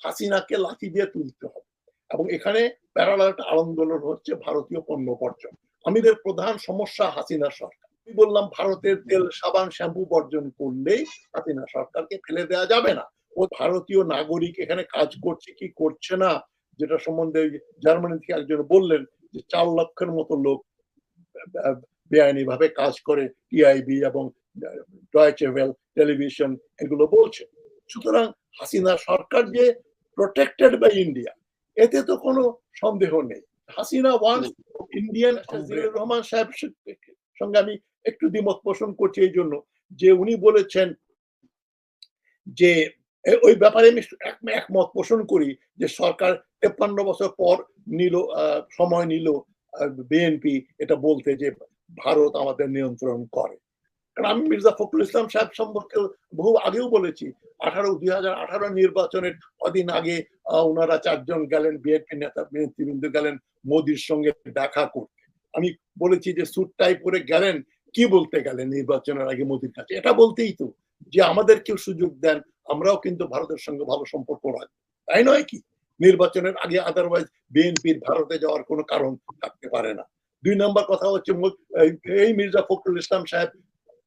হাসিনাকে লাথি দিয়ে তুলতে হবে। এবং এখানে প্যারালাল একটা আন্দোলন হচ্ছে ভারতীয় পণ্য বর্জন। আমাদের প্রধান সমস্যা হাসিনা সরকার। আমি বললাম ভারতের তেল সাবান শ্যাম্পু বর্জন করলেই হাসিনা সরকারকে ফেলে দেওয়া যাবে না। ও ভারতীয় নাগরিক এখানে কাজ করছে কি করছে না, যেটা সম্বন্ধে জার্মানি থেকে একজন বললেন যে 4 লক্ষের মতো লোক বেআইনি ভাবে কাজ করে টিআইবি এবং ডয়েচে ওয়েল টেলিভিশন এগুলো বলছে। সুতরাং হাসিনা সরকার যে প্রোটেক্টেড বাই ইন্ডিয়া, এতে তো কোনো সন্দেহ নেই। Hasina once Indian. জিল্লুর রহমান সাহেব সঙ্গে আমি একটু দ্বিমত পোষণ করছি এই জন্য যে উনি বলেছেন যে ওই ব্যাপারে আমি একমত পোষণ করি যে সরকার 53 বছর পর সময় নিল বিএনপি এটা বলতে যে ভারত আমাদের নিয়ন্ত্রণ করে। কারণ আমি মির্জা ফখরুল ইসলাম সাহেব সম্পর্কে বহু আগেও বলেছি, 2018 নির্বাচনের কদিন আগে ওনারা 4 জন গেলেন, বিএনপি নেতৃবৃন্দ গেলেন মোদির সঙ্গে দেখা করতে। আমি বলেছি যে স্যুট টাই পরে গেলেন, কি বলতে গেলেন নির্বাচনের আগে মোদির কাছে? এটা বলতেই তো যে আমাদেরকেও সুযোগ দেন, আমরাও কিন্তু ভারতের সঙ্গে ভালো সম্পর্ক রাখবো, তাই নয় কি? নির্বাচনের আগে আদারওয়াইজ বিএনপির ভারতে যাওয়ার কোনো কারণ থাকতে পারে না। 2 নম্বর কথা হচ্ছে এই মির্জা ফখরুল ইসলাম সাহেব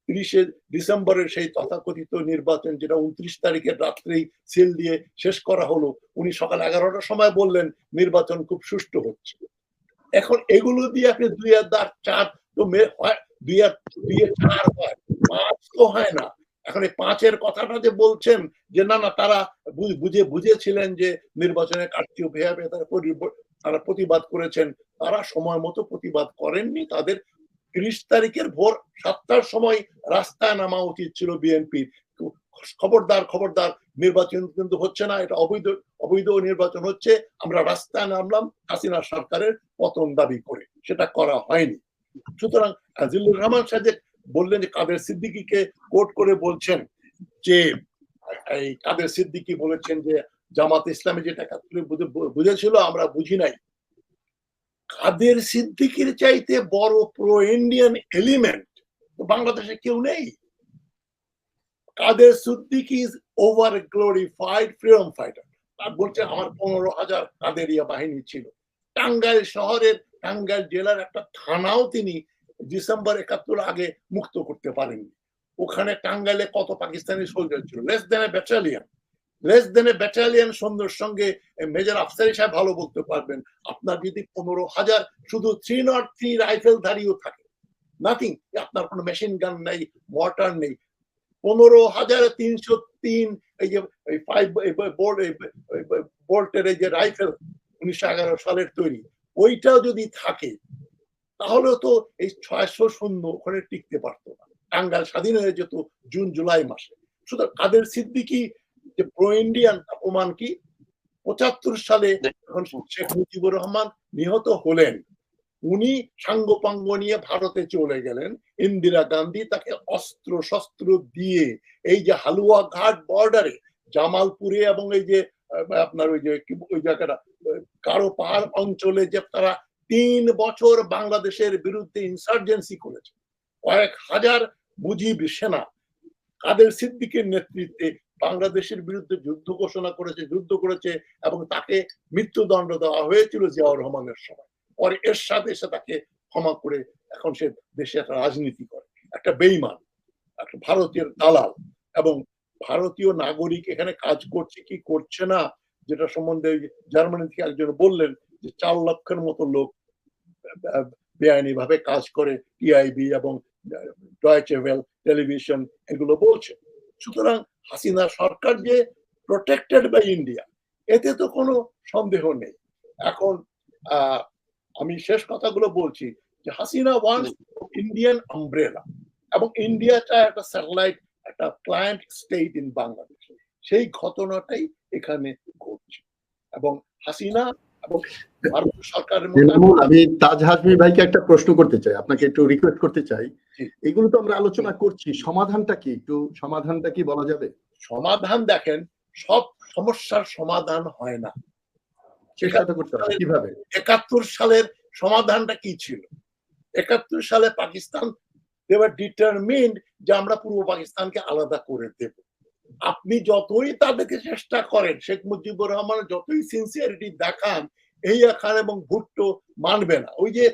30 ডিসেম্বরের সেই তথাকথিত নির্বাচন যেটা 29 তারিখের রাত্রেই সিল দিয়ে শেষ করা হলো, উনি সকাল 11টার সময় বললেন নির্বাচন খুব সুষ্ঠু হচ্ছে। এখন এগুলো দিয়ে আপনি 2 আর 4 তো 2 আর 4 হয়, 5 তো হয় না। এখন এই 5-এর কথাটা যে বলছেন যে না তারা বুঝেছিলেন যে নির্বাচনে কারচুপি হবে, তারা প্রতিবাদ করেছেন, তারা সময় মতো প্রতিবাদ করেননি। তাদের 30 তারিখের ভোর 7টার সময় রাস্তায় নামা উচিত ছিল বিএনপির। খবরদার খবরদার, নির্বাচন কিন্তু হচ্ছে না, এটা অবৈধ নির্বাচন হচ্ছে, আমরা রাস্তায় নামলাম হাসিনা সরকারের পতন দাবি করে, সেটা করা হয়নি। সুতরাং জিল্লুর রহমান সাহেব বললেন যে কাদের সিদ্দিকীকে কোট করে বলছেন যে এই কাদের সিদ্দিকী বলেছেন যে জামাত ইসলামী যেটা বুঝেছিল আমরা বুঝি নাই। কাদের সিদ্দিকীর চাইতে বড় প্রো ইন্ডিয়ান এলিমেন্ট বাংলাদেশে কেউ নেই। Kader Siddiqui is over glorified freedom fighter. তার বলছেন আমার 15,000 কাদেরিয়া বাহিনী ছিল। টাঙ্গাইল শহরের, টাঙ্গাইল জেলার একটা থানাও তিনি ডিসেম্বর 71 আগে মুক্ত করতে পারেননি। ওখানে টাঙ্গাইলে কত পাকিস্তানি সোলজার ছিল? লেস দেন এ ব্যাটালিয়ন সঙ্গে মেজর আফসারি সাহেব ভালো বলতে পারবেন। আপনার যদি 15,000 শুধু 303 রাইফেল ধারীও থাকে, নাথিং, আপনার কোনো মেশিন গান নেই, মর্টার নেই, 15,303 এই যে 5 বোল্টের এই যে রাইফেল 1911 সালের তৈরি, ওইটাও যদি থাকে তাহলে তো এই 600 সৈন্য ওখানে টিকতে পারতো না। টাঙ্গাইল স্বাধীন হয়ে যেত জুন জুলাই মাসে। সুতরাং কাদের সিদ্দিকী যে প্রো ইন্ডিয়ান প্রমাণ কি? 75 সালে যখন শেখ মুজিবুর রহমান নিহত হলেন, উনি সাঙ্গপাঙ্গ নিয়ে ভারতে চলে গেলেন। ইন্দিরা গান্ধী তাকে অস্ত্র শস্ত্র দিয়ে এই যে হালুয়াঘাট বর্ডারে জামালপুরে এবং এই যে আপনার ওই যে ওই জায়গাটা কারো পাহাড় অঞ্চলে যে তারা 3 বছর বাংলাদেশের বিরুদ্ধে ইনসার্জেন্সি করেছে, কয়েক হাজার মুজিব সেনা কাদের সিদ্দিকের নেতৃত্বে বাংলাদেশের বিরুদ্ধে যুদ্ধ করেছে এবং তাকে মৃত্যুদণ্ড দেওয়া হয়েছিল জিয়াউর রহমানের সময়। পরে এর সাথে এসে তাকে ক্ষমা করে এখন সে দেশে একটা রাজনীতি করে, একটা বেঈমান, একটা ভারতীয় দালাল এবং ভারতীয় নাগরিক এখানে কাজ করছে কি করছে না, যেটা সম্বন্ধে জার্মানি থেকে একজন বললেন যে 4 লক্ষের মতো লোক বেআইনি ভাবে কাজ করে টিআইবি এবং ডয়েচে ওয়েল টেলিভিশন এগুলো বলছে। সুতরাং হাসিনা সরকার যে প্রোটেক্টেড বাই ইন্ডিয়া, এতে তো কোনো সন্দেহ নেই। এখন আমি শেষ কথাগুলো বলছি যে হাসিনা ওয়ান্স ইন্ডিয়ান আমব্রেলা এবং ইন্ডিয়া চায় একটা স্যাটেলাইট, একটা ক্লায়েন্ট স্টেট ইন বাংলাদেশ। সেই ঘটনাটাই এখানে ঘটছে এবং হাসিনা এবং ভারত সরকারের মধ্যে। আমি তাজ হাসমি ভাইকে একটা প্রশ্ন করতে চাই, আপনাকে একটু রিকোয়েস্ট করতে চাই। এগুলো তো আমরা আলোচনা করছি, সমাধানটা কি বলা যাবে? সমাধান দেখেন, সব সমস্যার সমাধান হয় না। চেষ্টা করতে হবে কিভাবে? 71 সালের সমাধানটা কি ছিল? 71 সালে পাকিস্তান they were determined যে আমরা পূর্ব পাকিস্তানকে আলাদা করে দেব। আপনি যতই তাদেরকে চেষ্টা করেন, শেখ মুজিবুর রহমান যতই সিনসিয়ারিটি দেখান, এই খান এবং ভুট্টো মানবে না। ওই যে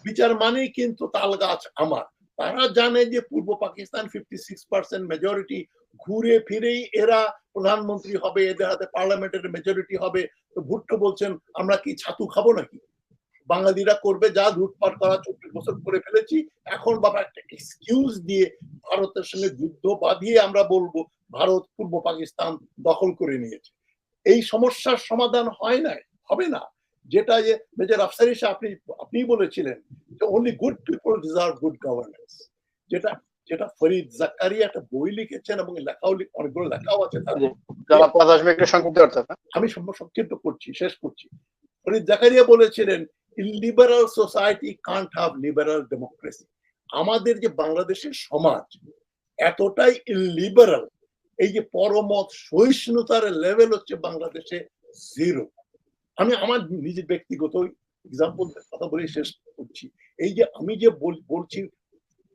বিচার মানেই কিন্তু তাল গাছ আমার। তারা জানে যে পূর্ব পাকিস্তান 56% মেজরিটি, ঘুরে ফিরেই এরা প্রধানমন্ত্রী হবে, এদের হাতে পার্লামেন্টের মেজরিটি হবে। তো ভুট্টো বলছেন আমরা কি ছাতু খাবো নাকি? বাঙালিরা করবে যা, লুটপাট করা 24 বছর করে ফেলেছি, এখন বাবা একটা এক্সকিউজ দিয়ে ভারতের সঙ্গে যুদ্ধ বাঁধিয়ে আমরা বলবো ভারত পূর্ব পাকিস্তান দখল করে নিয়েছে। এই সমস্যার সমাধান হয় নাই, হবে না। যেটা যে মেজর আফসারি সাহেব আপনি বলেছিলেন যে only good people deserve good governance, যেটা যেটা ফরিদ জাকারিয়া একটা বই লিখেছেন এবং লেখাও অনেকগুলো লেখাও আছে তার। যারা 50 মিনিটে সংক্ষিপ্ত অর্থাৎ আমি সংক্ষিপ্ত করছি, শেষ করছি। ফরিদ জাকারিয়া বলেছিলেন liberal society Kant have liberal democracy. আমাদের যে বাংলাদেশের সমাজ এতটাই ইলিবারাল, এই যে পরমত সহিষ্ণুতার লেভেল হচ্ছে বাংলাদেশে জিরো। আমি আমার নিজের ব্যক্তিগত এক্সাম্পল কথা বলে শেষ করছি। এই যে আমি যে বলছি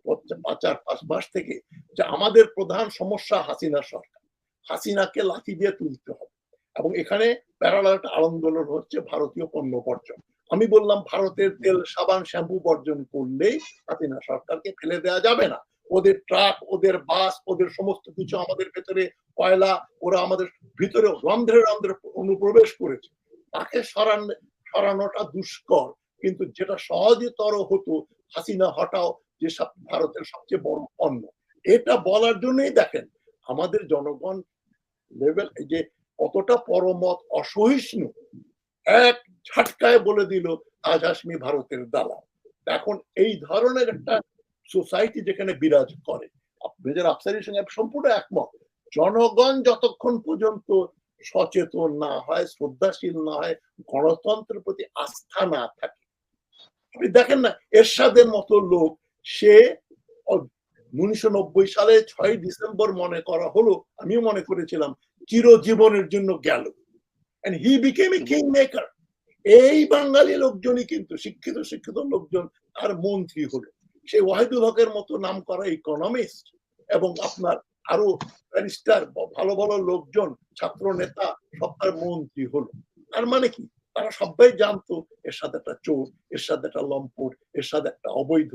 4-5 মাস থেকে যে আমাদের প্রধান সমস্যা হাসিনা সরকার, হাসিনাকে লাঠি দিয়ে তুলতে হবে। এবং এখানে প্যারালাল একটা আন্দোলন হচ্ছে ভারতীয় পণ্য বর্জন। আমি বললাম ভারতের তেল সাবান শ্যাম্পু বর্জন করলেই হাসিনা সরকারকে ফেলে দেওয়া যাবে না। ওদের ট্রাক, ওদের বাস, ওদের সমস্ত কিছু আমাদের ভেতরে কয়লা, ওরা আমাদের ভিতরে রন্ধ্রে রন্ধ্রে অনুপ্রবেশ করেছে। তাকে সরানোটা দুষ্কর, কিন্তু যেটা সহজতর হতো হাসিনা হটাও, যে ভারতের সবচেয়ে বড় পণ্য। এটা বলার জন্যই দেখেন আমাদের জনগণ লেভেল যে কতটা পরমত অসহিষ্ণু, এক ঝটকায় বলে দিল আজ হাসমি ভারতের দালাল। এখন এই ধরনের একটা সোসাইটি যেখানে বিরাজ করে, মেজর আফসারির সঙ্গে সম্পূর্ণ একমত। জনগণ যতক্ষণ পর্যন্ত সচেতন না হয়, শ্রদ্ধাশীল না হয়, গণতন্ত্রের প্রতি আস্থা না থাকে। আপনি দেখেন না এরশাদের মতো লোক, সে 1990 সালে 6 ডিসেম্বর মনে করা হলো, আমিও মনে করেছিলাম চিরজীবনের জন্য গেল, and he became a kingmaker। এই বাঙালি লোকজনই কিন্তু শিক্ষিত লোকজন তার মন্ত্রী হলো। সেই ওয়াহিদুল হকের মতো নাম করা ইকোনমিস্ট এবং আপনার আরো ব্যারিস্টার, ভালো ভালো লোকজন, ছাত্র নেতা সব তার মন্ত্রী হলো। তার মানে কি, তারা সবাই জানতো এর সাথে একটা চোর, এর সাথে একটা লম্পট, এর সাথে একটা অবৈধ,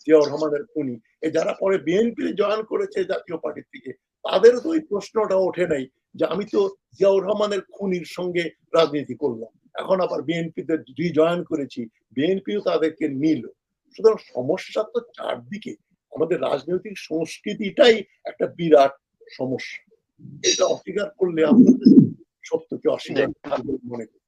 জিয়াউর রহমানের খুনি। যারা পরে বিএনপি জয়েন করেছে জাতীয় পার্টি থেকে, তাদের তো ওই প্রশ্নটা ওঠে নাই যে আমি তো জিয়াউর রহমানের খুনির সঙ্গে রাজনীতি করলাম, এখন আবার বিএনপিতে রিজয়েন করেছি, বিএনপিও তাদেরকে নিল। সুতরাং সমস্যা তো চারদিকে। আমাদের রাজনৈতিক সংস্কৃতিটাই একটা বিরাট সমস্যা। এটা অস্বীকার করলে আমরা সত্যকে অস্বীকার মনে করি।